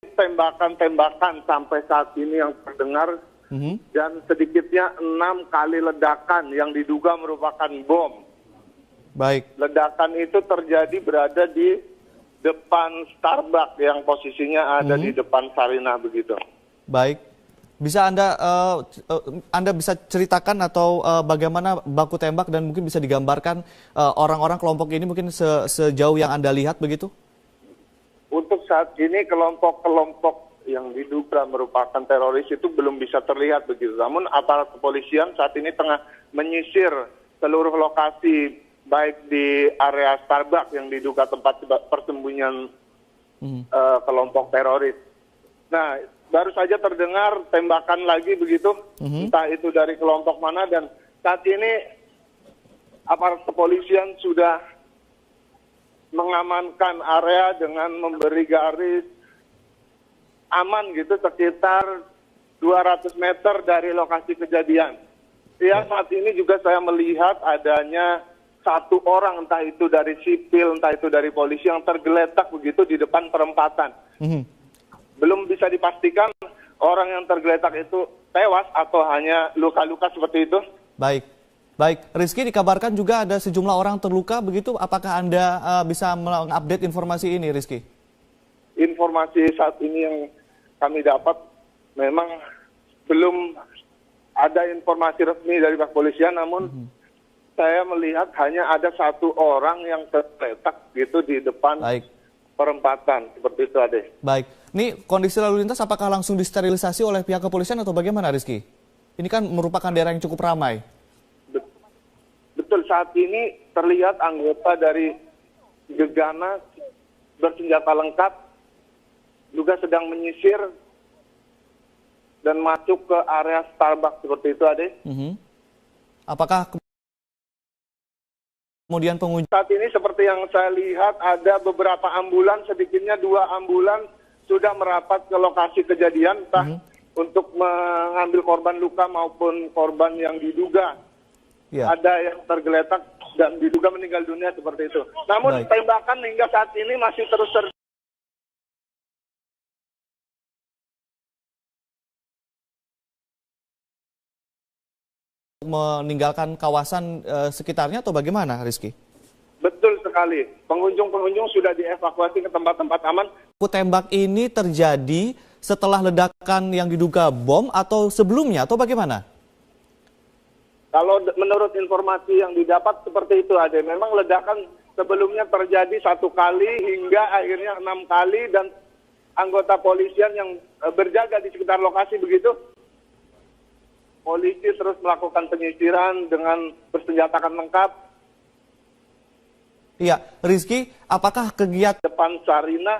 tembakan-tembakan sampai saat ini yang terdengar, dan sedikitnya 6 kali ledakan yang diduga merupakan bom. Baik. Ledakan itu terjadi berada di depan Starbucks yang posisinya ada di depan Sarinah begitu. Baik. Bisa Anda bisa ceritakan atau bagaimana baku tembak dan mungkin bisa digambarkan orang-orang kelompok ini mungkin sejauh yang Anda lihat begitu? Untuk saat ini kelompok-kelompok yang diduga merupakan teroris itu belum bisa terlihat begitu. Namun aparat kepolisian saat ini tengah menyisir seluruh lokasi baik di area Starbucks yang diduga tempat persembunyian kelompok teroris. Nah, baru saja terdengar tembakan lagi begitu, entah itu dari kelompok mana, dan saat ini aparat kepolisian sudah mengamankan area dengan memberi garis aman gitu sekitar 200 meter dari lokasi kejadian. Ya, saat ini juga saya melihat adanya satu orang, entah itu dari sipil, entah itu dari polisi yang tergeletak begitu di depan perempatan. Belum bisa dipastikan orang yang tergeletak itu tewas atau hanya luka-luka seperti itu. Baik. Baik, Rizky, dikabarkan juga ada sejumlah orang terluka begitu. Apakah Anda bisa mengupdate informasi ini, Rizky? Informasi saat ini yang kami dapat memang belum ada informasi resmi dari kepolisian, namun saya melihat hanya ada satu orang yang tergeletak gitu di depan perempatan, seperti itu, Ade. Baik, ini kondisi lalu lintas apakah langsung disterilisasi oleh pihak kepolisian atau bagaimana, Rizky? Ini kan merupakan daerah yang cukup ramai. Betul, saat ini terlihat anggota dari Gegana bersenjata lengkap juga sedang menyisir dan masuk ke area Starbucks seperti itu, Ade. Apakah kemudian pengunjung saat ini seperti yang saya lihat ada beberapa ambulans, sedikitnya 2 ambulans sudah merapat ke lokasi kejadian, entah untuk mengambil korban luka maupun korban yang diduga ada yang tergeletak dan diduga meninggal dunia seperti itu. Namun tembakan hingga saat ini masih terus meninggalkan kawasan sekitarnya atau bagaimana, Rizky? Betul sekali. Pengunjung-pengunjung sudah dievakuasi ke tempat-tempat aman. Tembak ini terjadi setelah ledakan yang diduga bom atau sebelumnya atau bagaimana? Kalau menurut informasi yang didapat seperti itu, ada memang ledakan sebelumnya terjadi 1 kali hingga akhirnya 6 kali, dan anggota polisian yang berjaga di sekitar lokasi begitu. Polisi terus melakukan penyisiran dengan bersenjatakan lengkap. Iya, Rizky, apakah kegiatan depan Sarinah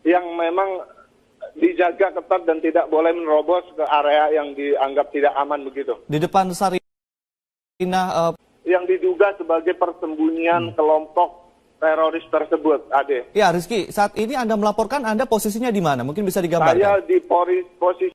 yang memang dijaga ketat dan tidak boleh menerobos ke area yang dianggap tidak aman begitu? Di depan Sarinah yang diduga sebagai persembunyian kelompok teroris tersebut, Ade. Ya, Rizky, saat ini Anda melaporkan, Anda posisinya di mana? Mungkin bisa digambarkan. Saya di posisi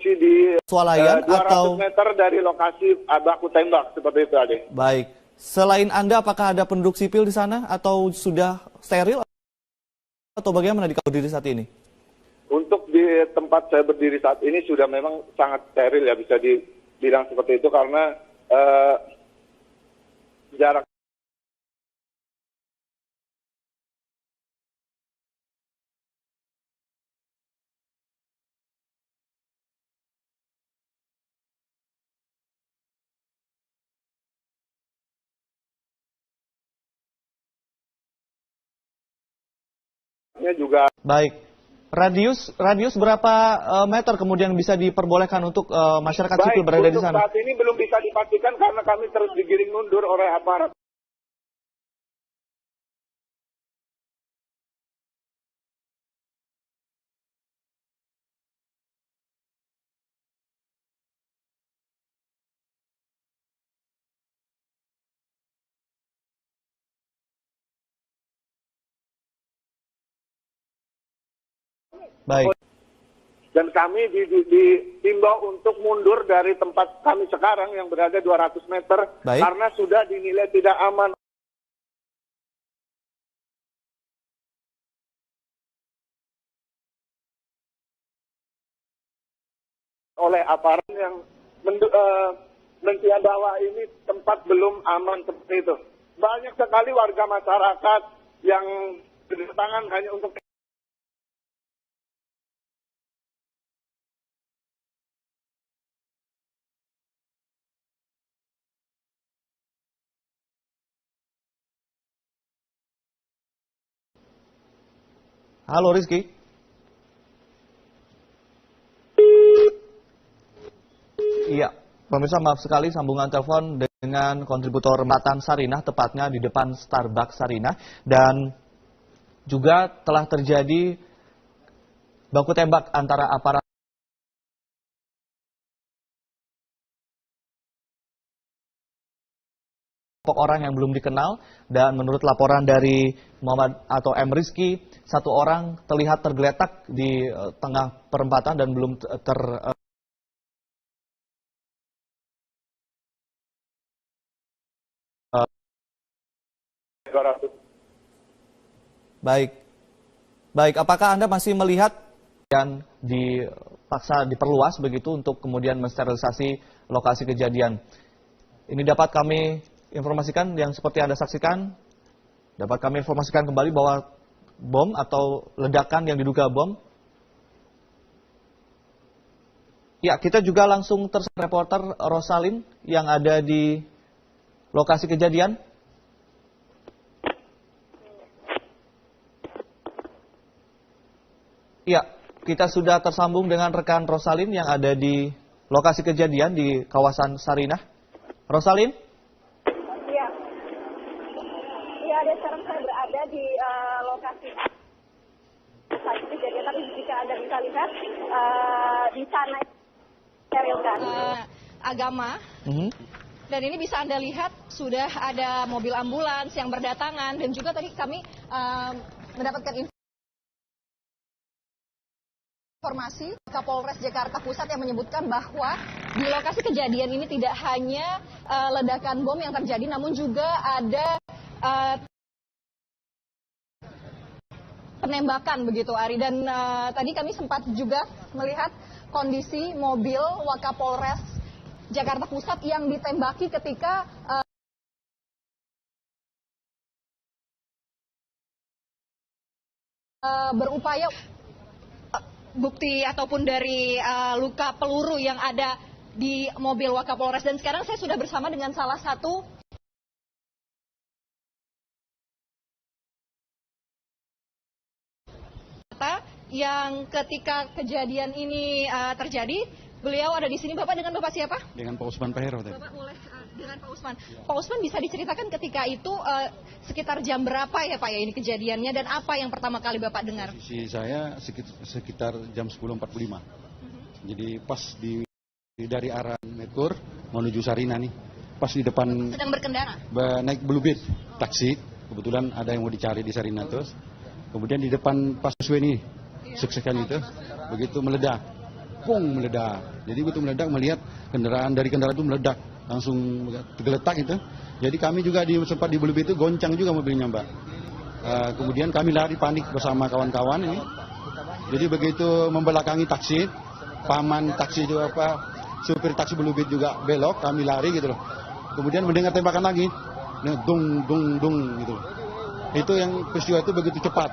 di Swalayan 200 atau meter dari lokasi baku tembak, seperti itu, Ade. Baik. Selain Anda, apakah ada penduduk sipil di sana atau sudah steril atau bagaimana di berdiri saat ini? Untuk di tempat saya berdiri saat ini sudah memang sangat steril, ya, bisa dibilang seperti itu, karena jarak juga. Baik. Radius berapa meter kemudian bisa diperbolehkan untuk masyarakat sipil berada di sana? Saat ini belum bisa dipastikan karena kami terus digiring mundur oleh aparat. Baik. Dan kami dihimbau untuk mundur dari tempat kami sekarang yang berada 200 meter. Baik. Karena sudah dinilai tidak aman oleh aparat yang bahwa ini tempat belum aman seperti itu. Banyak sekali warga masyarakat yang berdatangan hanya untuk Halo Rizky. Iya, pemirsa maaf sekali sambungan telepon dengan kontributor Matan Sarinah, tepatnya di depan Starbucks Sarinah. Dan juga telah terjadi baku tembak antara aparat orang yang belum dikenal, dan menurut laporan dari Muhammad atau M. Rizky, satu orang terlihat tergeletak di tengah perempatan dan belum Baik, apakah Anda masih melihat yang dipaksa diperluas begitu untuk kemudian mensterilisasi lokasi kejadian? Ini dapat kami informasikan yang seperti Anda saksikan, dapat kami informasikan kembali bahwa bom atau ledakan yang diduga bom. Ya, kita juga langsung reporter Rosalin yang ada di lokasi kejadian. Ya, kita sudah tersambung dengan rekan Rosalin yang ada di lokasi kejadian di kawasan Sarinah. Rosalin? Iya, dan sekarang saya berada di lokasi kejadian. Tapi jika Anda bisa lihat, di sana sterilkan agama. Dan ini bisa Anda lihat sudah ada mobil ambulans yang berdatangan. Dan juga tadi kami mendapatkan informasi Kapolres Jakarta Pusat yang menyebutkan bahwa di lokasi kejadian ini tidak hanya ledakan bom yang terjadi, namun juga ada penembakan begitu, Ari. Dan tadi kami sempat juga melihat kondisi mobil Wakapolres Jakarta Pusat yang ditembaki ketika berupaya bukti ataupun dari luka peluru yang ada di mobil Wakapolres. Dan sekarang saya sudah bersama dengan salah satu yang ketika kejadian ini terjadi, beliau ada di sini. Bapak dengan Bapak siapa? Dengan Pak Usman Pahero. Bapak boleh dengan Pak Usman. Pak Usman, bisa diceritakan ketika itu sekitar jam berapa ya Pak ya ini kejadiannya, dan apa yang pertama kali Bapak dengar? Posisi saya sekitar jam 10.45. Jadi pas dari arah Metur menuju Sarinah nih, pas di depan. Sedang berkendara? Naik Blue Beat, taksi. Kebetulan ada yang mau dicari di Sarinah terus. Kemudian di depan pas Busway nih, suksesan itu, begitu meledak, pung meledak. Jadi begitu meledak melihat kendaraan itu meledak, langsung tergeletak itu. Jadi kami juga sempat di Blue Beat itu goncang juga mobilnya Mbak. Kemudian kami lari panik bersama kawan-kawan ini. Jadi begitu membelakangi taksi, paman taksi juga supir taksi Blue Beat juga belok, kami lari gitu loh. Kemudian mendengar tembakan lagi, dung dung dung gitu. Itu yang peristiwa itu begitu cepat.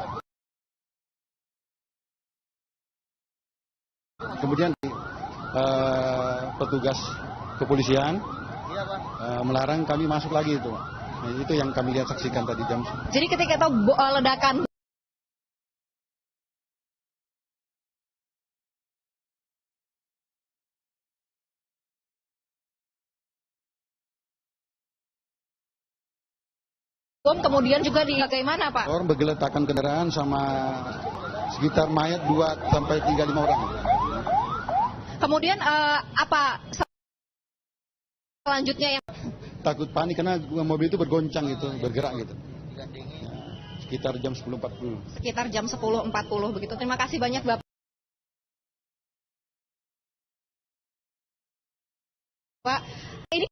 Kemudian petugas kepolisian melarang kami masuk lagi itu. Nah, itu yang kami lihat saksikan tadi jam. Jadi ketika itu ledakan bom, kemudian juga di bagaimana Pak? Orang bergeletakan kendaraan sama sekitar mayat 2 sampai 3-5 orang. Kemudian apa selanjutnya yang takut panik karena mobil itu bergoncang gitu, bergerak gitu. Ya, sekitar jam 10.40. Sekitar jam 10.40 begitu. Terima kasih banyak Bapak.